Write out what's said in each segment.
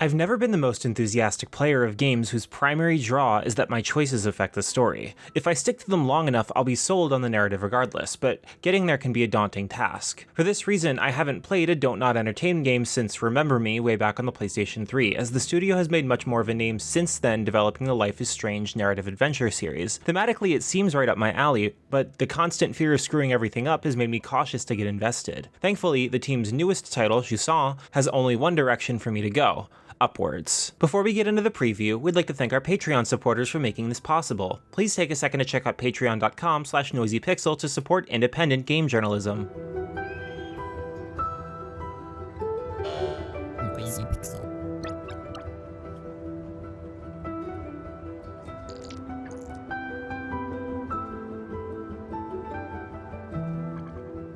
I've never been the most enthusiastic player of games whose primary draw is that my choices affect the story. If I stick to them long enough, I'll be sold on the narrative regardless, but getting there can be a daunting task. For this reason, I haven't played a Don't Not Entertain game since Remember Me way back on the PlayStation 3, as the studio has made much more of a name since then developing the Life is Strange narrative adventure series. Thematically, it seems right up my alley, but the constant fear of screwing everything up has made me cautious to get invested. Thankfully, the team's newest title, Jusant, has only one direction for me to go: upwards. Before we get into the preview, we'd like to thank our Patreon supporters for making this possible. Please take a second to check out patreon.com/noisypixel to support independent game journalism. Noisy Pixel.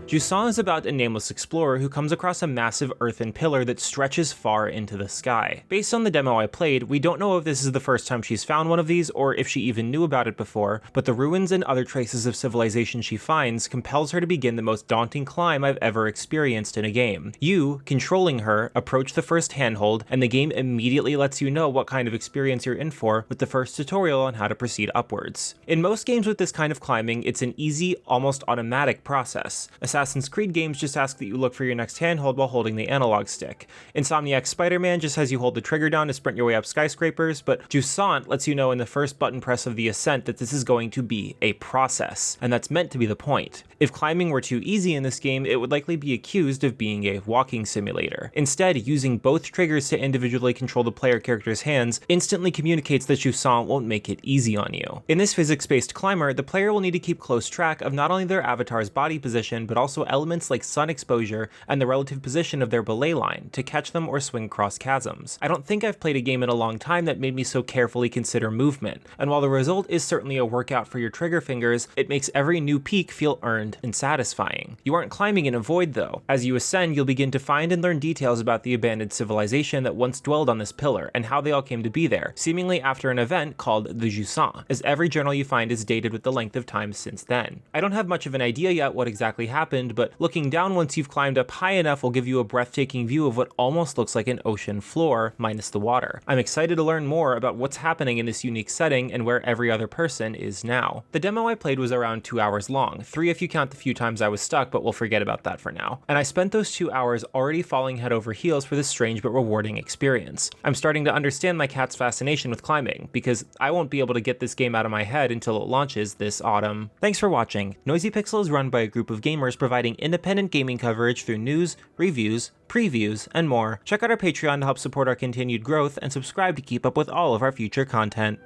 Jusant is about a nameless explorer who comes across a massive earthen pillar that stretches far into the sky. Based on the demo I played, we don't know if this is the first time she's found one of these or if she even knew about it before, but the ruins and other traces of civilization she finds compels her to begin the most daunting climb I've ever experienced in a game. You, controlling her, approach the first handhold, and the game immediately lets you know what kind of experience you're in for with the first tutorial on how to proceed upwards. In most games with this kind of climbing, it's an easy, almost automatic process. Assassin's Creed games just ask that you look for your next handhold while holding the analog stick. Insomniac's Spider-Man just has you hold the trigger down to sprint your way up skyscrapers, but Jusant lets you know in the first button press of the ascent that this is going to be a process, and that's meant to be the point. If climbing were too easy in this game, it would likely be accused of being a walking simulator. Instead, using both triggers to individually control the player character's hands instantly communicates that Jusant won't make it easy on you. In this physics-based climber, the player will need to keep close track of not only their avatar's body position, but also elements like sun exposure and the relative position of their belay line to catch them or swing across chasms. I don't think I've played a game in a long time that made me so carefully consider movement, and while the result is certainly a workout for your trigger fingers, it makes every new peak feel earned and satisfying. You aren't climbing in a void though. As you ascend, you'll begin to find and learn details about the abandoned civilization that once dwelled on this pillar and how they all came to be there, seemingly after an event called the Jusant, as every journal you find is dated with the length of time since then. I don't have much of an idea yet what exactly happened, but looking down once you've climbed up high enough will give you a breathtaking view of what almost looks like an ocean floor, minus the water. I'm excited to learn more about what's happening in this unique setting and where every other person is now. The demo I played was around 2 hours long, 3 if you count the few times I was stuck, but we'll forget about that for now. And I spent those 2 hours already falling head over heels for this strange but rewarding experience. I'm starting to understand my cat's fascination with climbing, because I won't be able to get this game out of my head until it launches this autumn. Thanks for watching. Noisy Pixel is run by a group of gamers providing independent gaming coverage through news, reviews, previews, and more. Check out our Patreon to help support our continued growth, and subscribe to keep up with all of our future content.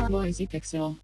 Noisy Pixel.